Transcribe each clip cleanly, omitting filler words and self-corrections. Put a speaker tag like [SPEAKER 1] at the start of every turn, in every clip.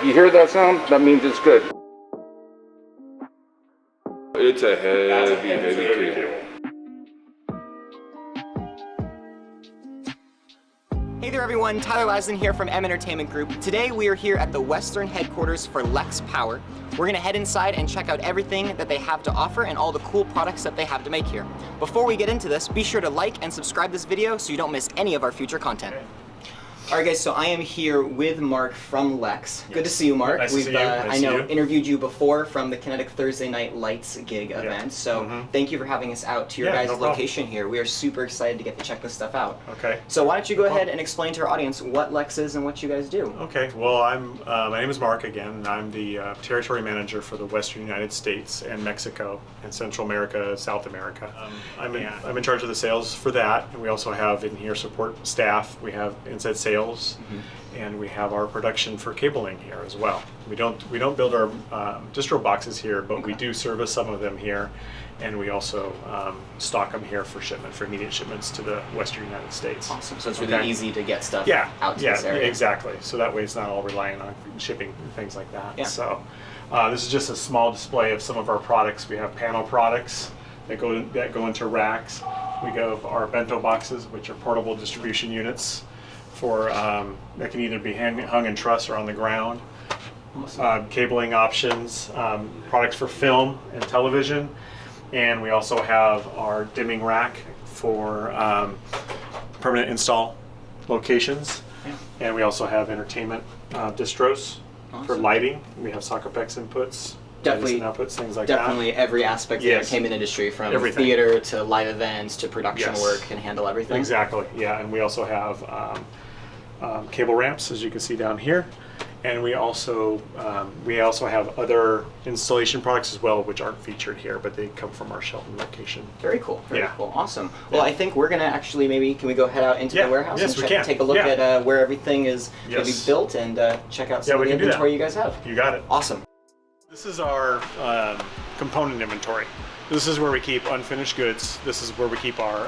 [SPEAKER 1] you hear that sound, that means it's good. It's a heavy, heavy cable.
[SPEAKER 2] Hey there everyone, Tyler Lasden here from Entertainment Group. Today we are here at the Western headquarters for LEX Power. We're gonna head inside and check out everything that they have to offer and all the cool products that they have to make here. Before we get into this, be sure to like and subscribe this video so you don't miss any of our future content. All right guys, so I am here with Mark from LEX. Yes. Good to see you, Mark.
[SPEAKER 3] Nice to see you.
[SPEAKER 2] I know, interviewed you before from the Kinetic Thursday Night Lights gig event, so thank you for having us out to your guys' location here. We are super excited to get to check this stuff out.
[SPEAKER 3] Okay.
[SPEAKER 2] So why don't you go ahead and explain to our audience what LEX is and what you guys do.
[SPEAKER 3] Okay, well my name is Mark again, and I'm the Territory Manager for the Western United States and Mexico and Central America, South America. I'm in charge of the sales for that, and we also have in here support staff. We have inside sales. And we have our production for cabling here as well. We don't build our distro boxes here, but we do service some of them here, and we also stock them here for shipment, for immediate shipments to the Western United States.
[SPEAKER 2] Awesome. So it's really easy to get stuff out to this area.
[SPEAKER 3] Yeah, exactly. So that way it's not all reliant on shipping and things like that.
[SPEAKER 2] Yeah.
[SPEAKER 3] So this is just a small display of some of our products. We have panel products that go into racks. We have our bento boxes, which are portable distribution units for that can either be hung in truss or on the ground. Awesome. Cabling options, products for film and television, and we also have our dimming rack for permanent install locations, and we also have entertainment distros for lighting. We have Soccerpex inputs.
[SPEAKER 2] Definitely,
[SPEAKER 3] outputs, things like
[SPEAKER 2] definitely that. Every aspect of the entertainment industry, from theater to live events to production work, can handle everything.
[SPEAKER 3] Exactly, yeah, and we also have cable ramps, as you can see down here, and we also have other installation products as well, which aren't featured here, but they come from our Shelton location.
[SPEAKER 2] Very cool, very cool, awesome. Well, I think we're gonna actually can we go head out into the warehouse and take a look at where everything is gonna be built and check out some of the inventory you guys have.
[SPEAKER 3] You got it.
[SPEAKER 2] Awesome.
[SPEAKER 3] This is our component inventory. This is where we keep unfinished goods. This is where we keep our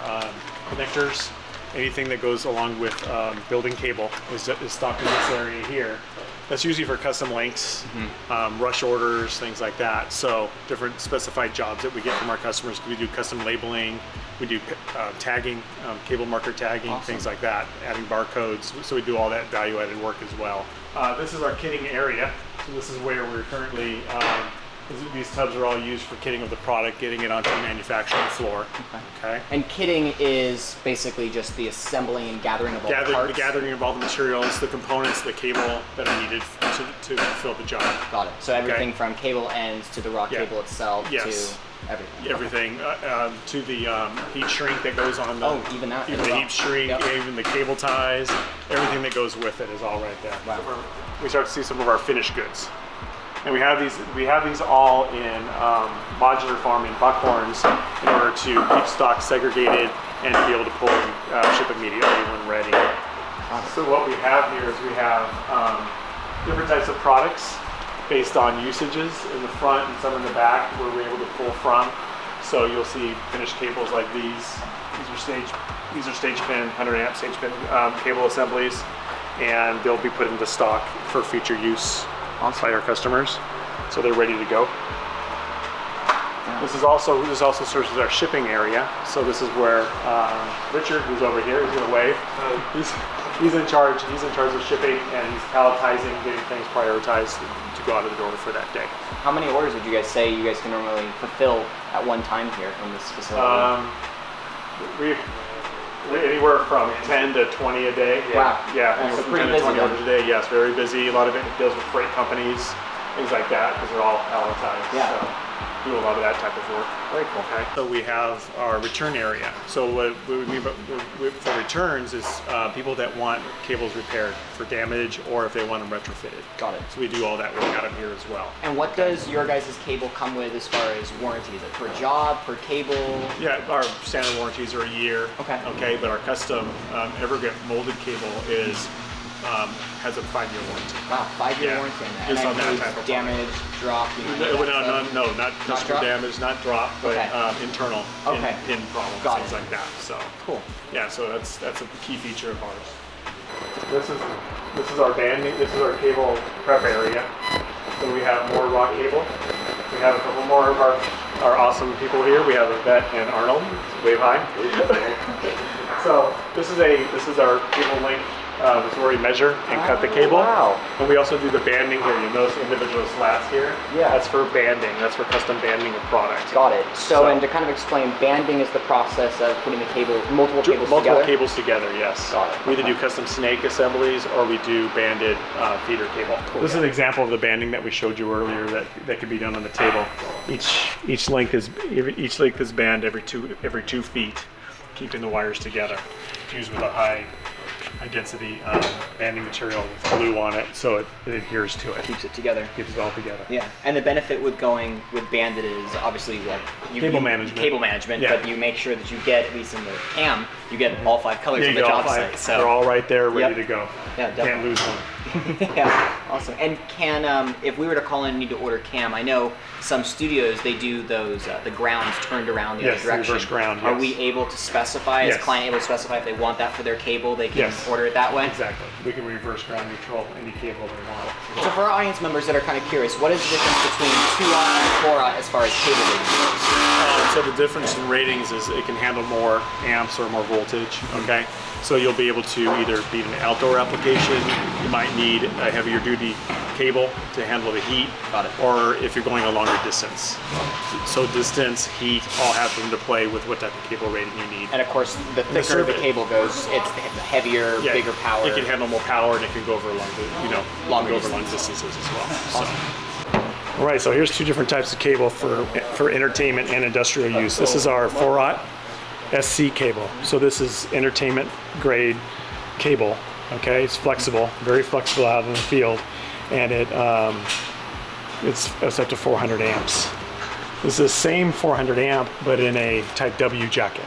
[SPEAKER 3] connectors. Anything that goes along with building cable is stocked in this area here. That's usually for custom lengths, rush orders, things like that. So different specified jobs that we get from our customers. We do custom labeling, we do tagging, cable marker tagging, things like that, adding barcodes. So we do all that value-added work as well. This is our kitting area. So this is where we're currently, these tubs are all used for kitting of the product, getting it onto the manufacturing floor. Okay.
[SPEAKER 2] And kitting is basically just the assembling and gathering of all the parts?
[SPEAKER 3] The gathering of all the materials, the components, the cable that are needed to fulfill the job.
[SPEAKER 2] Got it. So everything from cable ends to the raw cable itself to everything.
[SPEAKER 3] Everything to the heat shrink that goes on the
[SPEAKER 2] even that.
[SPEAKER 3] Even the heat shrink, even the cable ties, everything that goes with it is all right there.
[SPEAKER 2] Wow.
[SPEAKER 3] So we start to see some of our finished goods. And we have these all in modular form in buckhorns in order to keep stock segregated and to be able to pull and ship immediately when ready. So what we have here is we have different types of products based on usages in the front and some in the back where we're able to pull from. So you'll see finished cables like these. These are stage pin, 100 amp stage pin cable assemblies, and they'll be put into stock for future use by our customers, so they're ready to go. This also serves as our shipping area. So this is where Richard, who's over here, he's gonna wave. He's in charge. He's in charge of shipping, and he's palletizing, getting things prioritized to go out of the door for that day.
[SPEAKER 2] How many orders would you guys say you guys can normally fulfill at one time here from this facility?
[SPEAKER 3] We're anywhere from 10 to 20 a day.
[SPEAKER 2] Wow.
[SPEAKER 3] Yeah,
[SPEAKER 2] so
[SPEAKER 3] from
[SPEAKER 2] pretty
[SPEAKER 3] 10 to
[SPEAKER 2] busy
[SPEAKER 3] 20 orders a day. Yes, very busy. A lot of it deals with freight companies, things like that, because they're all palletized.
[SPEAKER 2] Yeah.
[SPEAKER 3] So do a lot of that type of work.
[SPEAKER 2] Very cool.
[SPEAKER 3] Okay. So we have our return area. So what we mean for returns is people that want cables repaired for damage, or if they want them retrofitted.
[SPEAKER 2] Got it.
[SPEAKER 3] So we do all that work out of here as well.
[SPEAKER 2] And what does your guys' cable come with as far as warranty? Is it per job, per cable?
[SPEAKER 3] Yeah, our standard warranties are a year.
[SPEAKER 2] Okay.
[SPEAKER 3] Okay, but our custom Evergreen molded cable has a 5-year warranty.
[SPEAKER 2] Wow, 5-year warranty on that.
[SPEAKER 3] Just
[SPEAKER 2] and
[SPEAKER 3] on that type of
[SPEAKER 2] damage, drop,
[SPEAKER 3] No, not customer damage, not drop, but internal pin problems, things like that. So
[SPEAKER 2] cool.
[SPEAKER 3] Yeah, so that's a key feature of ours. This is our banding. This is our cable prep area. So we have more raw cable. We have a couple more of our awesome people here. We have Yvette and Arnold. Wave high. So this is our cable link. This is where we measure and cut the cable.
[SPEAKER 2] Wow.
[SPEAKER 3] And we also do the banding here. You notice individual slats here.
[SPEAKER 2] Yeah.
[SPEAKER 3] That's for banding. That's for custom banding of product.
[SPEAKER 2] Got it. So, and to kind of explain, banding is the process of putting the multiple cables together.
[SPEAKER 3] Yes.
[SPEAKER 2] Got it.
[SPEAKER 3] We either do custom snake assemblies or we do banded feeder cable. Cool. This is an example of the banding that we showed you earlier that could be done on the table. Each length is band every two feet, keeping the wires together. Fused with a high density banding material with glue on it, so it adheres to it.
[SPEAKER 2] Keeps it together.
[SPEAKER 3] Keeps it all together.
[SPEAKER 2] Yeah, and the benefit with going with banded is obviously
[SPEAKER 3] cable management. Yeah.
[SPEAKER 2] But you make sure that you get, at least in the cam, you get all 5 colors on the job site. So
[SPEAKER 3] they're all right there, ready to go.
[SPEAKER 2] Yeah, definitely.
[SPEAKER 3] Can't lose one.
[SPEAKER 2] Yeah, awesome. And can, if we were to call in and need to order cam, I know some studios, they do those, the grounds turned around the other direction.
[SPEAKER 3] Reverse ground,
[SPEAKER 2] Are we able to specify, is
[SPEAKER 3] Yes.
[SPEAKER 2] the client able to specify if they want that for their cable, they can order it that way?
[SPEAKER 3] Exactly. We can reverse ground neutral any cable they want.
[SPEAKER 2] So for our audience members that are kind of curious, what is the difference between 2-aught and 4-aught as far as cable rating goes?
[SPEAKER 3] So the difference in ratings is it can handle more amps or more voltage, okay? So you'll be able to either be an outdoor application, you might need a heavier duty cable to handle the heat, or if you're going a longer distance. So distance, heat, all have into play with what type of cable rating you need.
[SPEAKER 2] And of course, the thicker the cable goes, it's heavier, bigger power.
[SPEAKER 3] It can handle more power and it can go over long distances as well.
[SPEAKER 2] Awesome.
[SPEAKER 3] All right, so here's 2 different types of cable for entertainment and industrial use. This is our 4-aught SC cable. So this is entertainment grade cable. Okay, it's flexible, very flexible out in the field, and it's up to 400 amps. This is the same 400 amp, but in a type W jacket.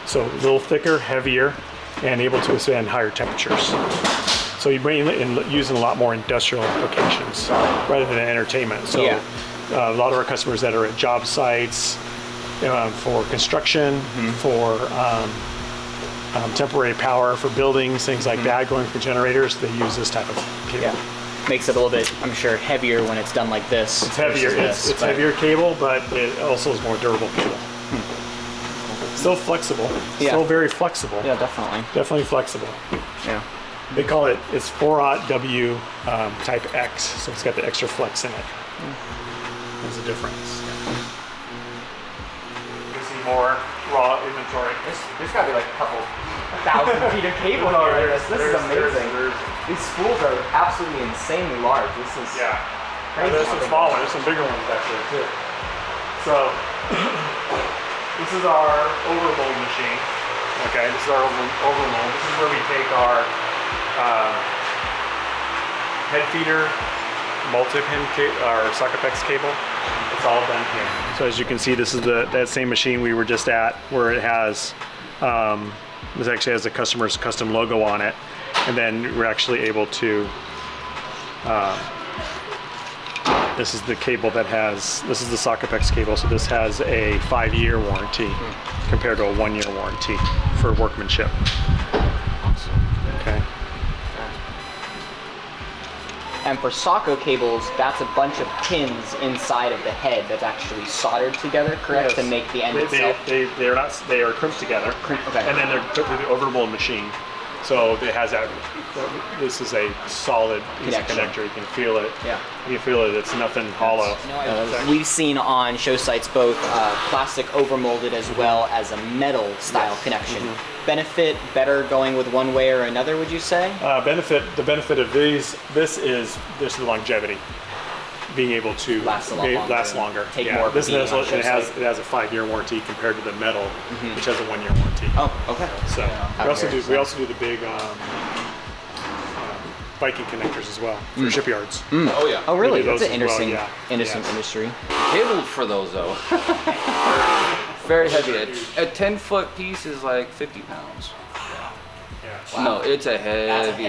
[SPEAKER 3] So a little thicker, heavier, and able to withstand higher temperatures. So you bring it in using a lot more industrial applications rather than entertainment. So a lot of our customers that are at job sites, for construction, for temporary power for buildings, things like that, going for generators, they use this type of cable.
[SPEAKER 2] Yeah. Makes it a little bit, I'm sure, heavier when it's done like this.
[SPEAKER 3] It's heavier. It's heavier cable, but it also is more durable cable. Still flexible. Still very flexible.
[SPEAKER 2] Yeah, definitely.
[SPEAKER 3] Definitely flexible.
[SPEAKER 2] Yeah.
[SPEAKER 3] They call it's 4-aught W type X, so it's got the extra flex in it. There's a difference. More raw inventory.
[SPEAKER 2] There's got to be like a couple 1,000 feet of cable here. This is amazing. These spools are absolutely insanely large. This is crazy.
[SPEAKER 3] There's some small ones. There's some bigger ones actually too. So this is our overmold machine. Okay, this is our overmold. This is where we take our head feeder, multi-pin our SocketPEX cable. It's all done here. So as you can see, this is that same machine we were just at, where it has this actually has the customer's custom logo on it, and then we're actually able to. This is the cable that has. This is the SocketPEX cable, so this has a 5-year warranty compared to a 1-year warranty for workmanship. Okay.
[SPEAKER 2] And for Socko cables, that's a bunch of pins inside of the head that's actually soldered together, correct, to make the end itself?
[SPEAKER 3] They are not. They are crimped together, and then they're put through the overmold machine. So it has that. This is a solid piece of connector. You can feel it. Yeah. You feel it. It's nothing hollow.
[SPEAKER 2] We've seen on show sites both plastic overmolded as well as a metal style connection. Benefit better going with one way or another, would you say?
[SPEAKER 3] The benefit of this is the longevity. Being able to
[SPEAKER 2] last longer. Take more.
[SPEAKER 3] This it has a 5-year warranty compared to the metal, which has a 1-year warranty.
[SPEAKER 2] Oh, okay.
[SPEAKER 3] So we also do the big Viking connectors as well for shipyards.
[SPEAKER 1] Oh yeah.
[SPEAKER 2] Oh really? That's an
[SPEAKER 3] interesting,
[SPEAKER 2] interesting industry.
[SPEAKER 1] Cable for those though. Very heavy. A 10-foot piece is like 50 pounds.
[SPEAKER 3] Wow.
[SPEAKER 1] No, it's a heavy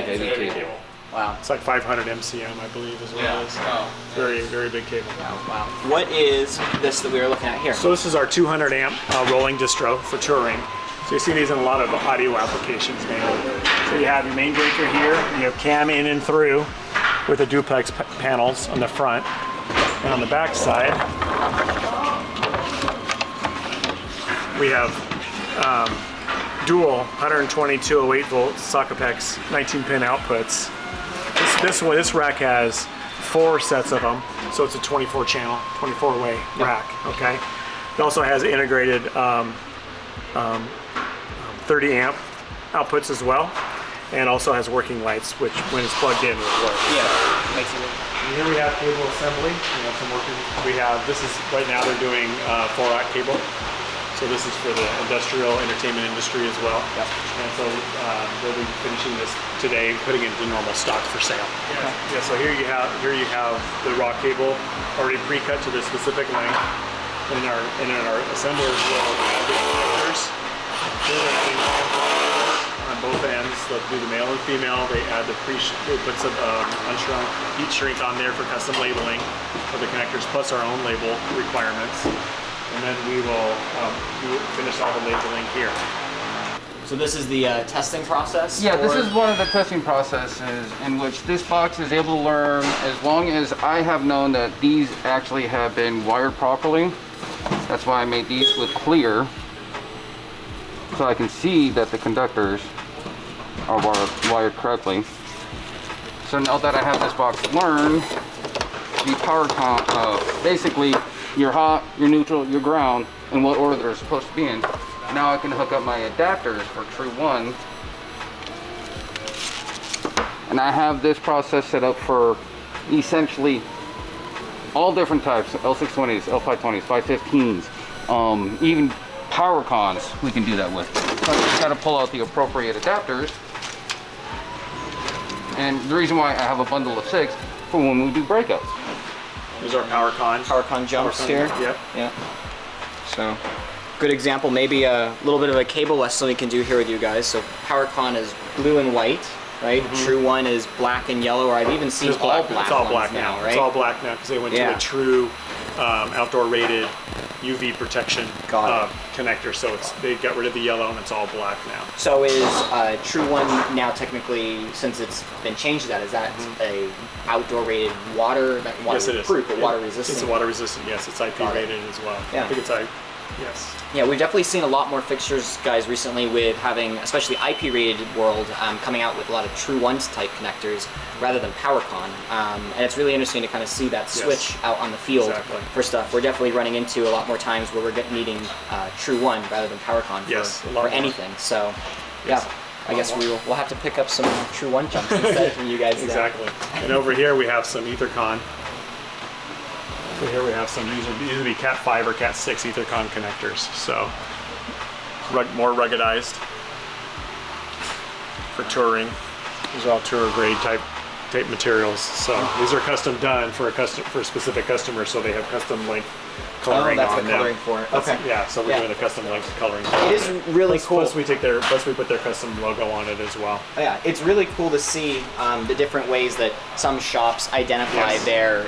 [SPEAKER 1] cable.
[SPEAKER 2] Wow.
[SPEAKER 3] It's like 500 MCM, I believe, is what it is.
[SPEAKER 1] Wow.
[SPEAKER 3] Very, very big cable.
[SPEAKER 2] Wow. What is this that we are looking at here?
[SPEAKER 3] So this is our 200 amp rolling distro for touring. So you see these in a lot of audio applications mainly. So you have your main breaker here. You have cam in and through with the duplex panels on the front. And on the back side, we have dual 120 208 volt Sockapex 19-pin outputs. This rack has 4 sets of them, so it's a 24 channel, 24-way rack. Okay. It also has integrated 30 amp outputs as well, and also has working lights, which when it's plugged in will work.
[SPEAKER 2] Yeah, makes it work.
[SPEAKER 3] And here we have cable assembly. We have some working. This is right now they're doing 4-aught cable. So this is for the industrial entertainment industry as well.
[SPEAKER 2] Yep.
[SPEAKER 3] And so they'll be finishing this today, putting it into normal stock for sale.
[SPEAKER 2] Okay.
[SPEAKER 3] Yeah. So here you have the raw cable already pre-cut to the specific length. And in our assemblers will add the connectors. Here they're adding on both ends. They'll do the male and female. They add they put some unshrunk heat shrink on there for custom labeling of the connectors, plus our own label requirements. And then we will finish all the labeling here.
[SPEAKER 2] So this is the testing process?
[SPEAKER 1] Yeah, this is one of the testing processes in which this box is able to learn, as long as I have known that these actually have been wired properly. That's why I made these with clear, so I can see that the conductors are wired correctly. So now that I have this box learn the power basically your hot, your neutral, your ground, and what order they're supposed to be in. Now I can hook up my adapters for True 1. And I have this process set up for essentially all different types, L620s, L520s, 515s, even power cons we can do that with. So I just gotta pull out the appropriate adapters. And the reason why I have a bundle of 6 for when we do breakouts.
[SPEAKER 3] These are power con
[SPEAKER 2] jumps here.
[SPEAKER 3] Yep.
[SPEAKER 2] Yeah. So, good example. Maybe a little bit of a cable lesson we can do here with you guys. So, PowerCon is blue and white, right? True 1 is black and yellow, or I've even seen
[SPEAKER 3] It's
[SPEAKER 2] all
[SPEAKER 3] black.
[SPEAKER 2] black.
[SPEAKER 3] It's all
[SPEAKER 2] ones
[SPEAKER 3] black now.
[SPEAKER 2] right?
[SPEAKER 3] It's all black now because they went to a true outdoor rated UV protection connector. So they got rid of the yellow and it's all black now.
[SPEAKER 2] So is True 1 now technically, since it's been changed to that, is that a outdoor rated water
[SPEAKER 3] Yes, it is.
[SPEAKER 2] proof, but water resistant?
[SPEAKER 3] It's water resistant, yes. It's IP rated as well.
[SPEAKER 2] Yeah.
[SPEAKER 3] I think it's yes.
[SPEAKER 2] Yeah, we've definitely seen a lot more fixtures, guys, recently with having, especially IP rated world, coming out with a lot of True 1 type connectors rather than PowerCon. And it's really interesting to kind of see that switch out on the field for stuff. We're definitely running into a lot more times where we're needing True 1 rather than PowerCon for anything. So, yeah. I guess we'll have to pick up some True 1 jumps instead from you guys.
[SPEAKER 3] Exactly. And over here we have some EtherCon. Over here we have some, these would be Cat 5 or Cat 6 EtherCon connectors. So, more ruggedized for touring. These are all tour grade type materials. So these are custom done for a specific customer, so they have custom length coloring
[SPEAKER 2] that's
[SPEAKER 3] on
[SPEAKER 2] the
[SPEAKER 3] them.
[SPEAKER 2] coloring for it. Okay.
[SPEAKER 3] Yeah, so we're doing the custom length coloring.
[SPEAKER 2] It is really cool.
[SPEAKER 3] Plus we put their custom logo on it as well.
[SPEAKER 2] Yeah, it's really cool to see the different ways that some shops identify their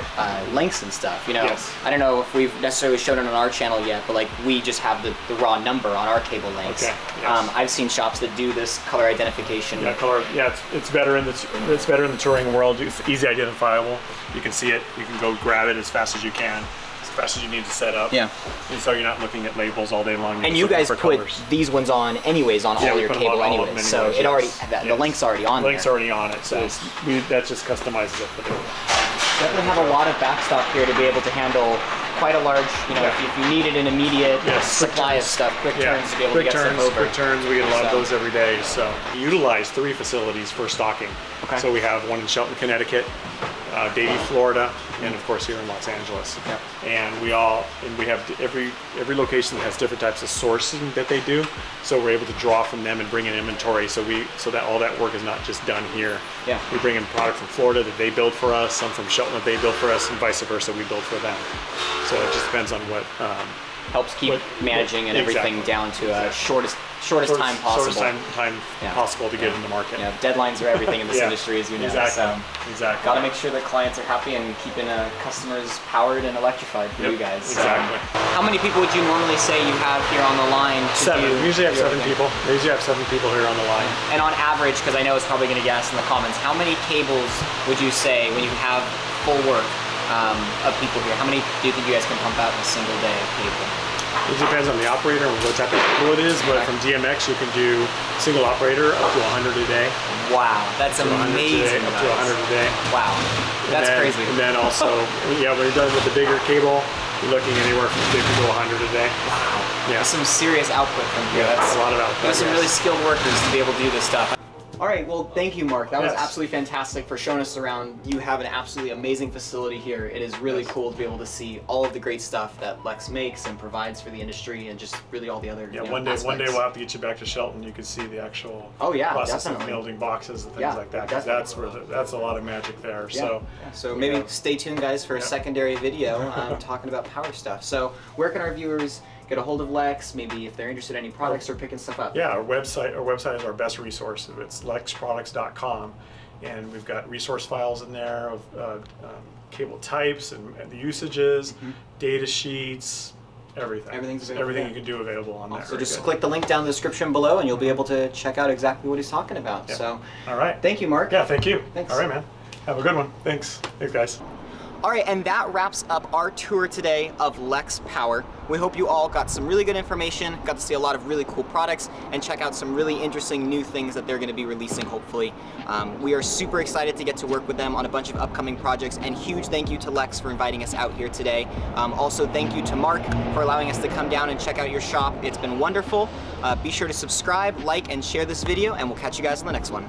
[SPEAKER 2] links and stuff. You know, I don't know if we've necessarily shown it on our channel yet, but like we just have the raw number on our cable links.
[SPEAKER 3] Okay.
[SPEAKER 2] I've seen shops that do this color identification.
[SPEAKER 3] Yeah, color. Yeah, it's better in the touring world. It's easy identifiable. You can see it. You can go grab it as fast as you can. As fast as you need to set up.
[SPEAKER 2] Yeah.
[SPEAKER 3] And so you're not looking at labels all day long.
[SPEAKER 2] And you guys put these ones on anyways on all your cable anyways. So it already, the link's already on there.
[SPEAKER 3] The link's already on it. So that just customizes it for the
[SPEAKER 2] Definitely have a lot of backstop here to be able to handle quite a large, you know, if you needed an immediate supply of stuff, quick turns to be able to get stuff over.
[SPEAKER 3] Quick turns, we get a lot of those every day. So we utilize 3 facilities for stocking.
[SPEAKER 2] Okay.
[SPEAKER 3] So we have one in Shelton, Connecticut, Davie, Florida, and of course here in Los Angeles.
[SPEAKER 2] Yep.
[SPEAKER 3] And we have every location that has different types of sourcing that they do. So we're able to draw from them and bring in inventory. So that all that work is not just done here.
[SPEAKER 2] Yeah.
[SPEAKER 3] We bring in product from Florida that they build for us, some from Shelton that they build for us, and vice versa, we build for them. So it just depends on what
[SPEAKER 2] helps keep managing and everything down to shortest shortest time possible.
[SPEAKER 3] Shortest time possible to get in the market.
[SPEAKER 2] Yeah, deadlines are everything in this industry, as you know.
[SPEAKER 3] Exactly.
[SPEAKER 2] So got to make sure that clients are happy and keeping customers powered and electrified for you guys.
[SPEAKER 3] Exactly.
[SPEAKER 2] How many people would you normally say you have here on the line?
[SPEAKER 3] Seven. We usually have 7 people. We usually have 7 people here on the line.
[SPEAKER 2] And on average, because I know it's probably going to get asked in the comments, how many cables would you say when you have full work of people here? How many do you think you guys can pump out in a single day of cable?
[SPEAKER 3] It depends on the operator and what type of cable it is, but from DMX you can do single operator up to 100 a day.
[SPEAKER 2] Wow, that's amazing.
[SPEAKER 3] Up to 100 a day.
[SPEAKER 2] Wow, that's crazy.
[SPEAKER 3] And then also, when you're done with the bigger cable, you're looking anywhere from 50 to 100 a day.
[SPEAKER 2] Wow,
[SPEAKER 3] yeah.
[SPEAKER 2] That's some serious output from here.
[SPEAKER 3] Yeah,
[SPEAKER 2] that's
[SPEAKER 3] a lot of output.
[SPEAKER 2] There's some really skilled workers to be able to do this stuff. All right, well, thank you, Mark. That was absolutely fantastic for showing us around. You have an absolutely amazing facility here. It is really cool to be able to see all of the great stuff that LEX makes and provides for the industry, and just really all the other
[SPEAKER 3] one day we'll have to get you back to Shelton. You can see the actual process of building boxes and things like that. Because that's where that's a lot of magic there.
[SPEAKER 2] Yeah. So maybe stay tuned, guys, for a secondary video talking about power stuff. So where can our viewers get a hold of LEX, maybe if they're interested in any products or picking stuff up?
[SPEAKER 3] Yeah, our website is our best resource. It's lexproducts.com, and we've got resource files in there of cable types and the usages, data sheets, everything. Everything you can do available on there.
[SPEAKER 2] So just click the link down in the description below and you'll be able to check out exactly what he's talking about.
[SPEAKER 3] Yeah.
[SPEAKER 2] So,
[SPEAKER 3] all right.
[SPEAKER 2] Thank you, Mark.
[SPEAKER 3] Yeah, thank you.
[SPEAKER 2] Thanks.
[SPEAKER 3] All right, man. Have a good one. Thanks, guys.
[SPEAKER 2] All right, and that wraps up our tour today of LEX Power. We hope you all got some really good information, got to see a lot of really cool products, and check out some really interesting new things that they're going to be releasing, hopefully. We are super excited to get to work with them on a bunch of upcoming projects, and huge thank you to LEX for inviting us out here today. Also, thank you to Mark for allowing us to come down and check out your shop. It's been wonderful. Be sure to subscribe, like, and share this video, and we'll catch you guys in the next one.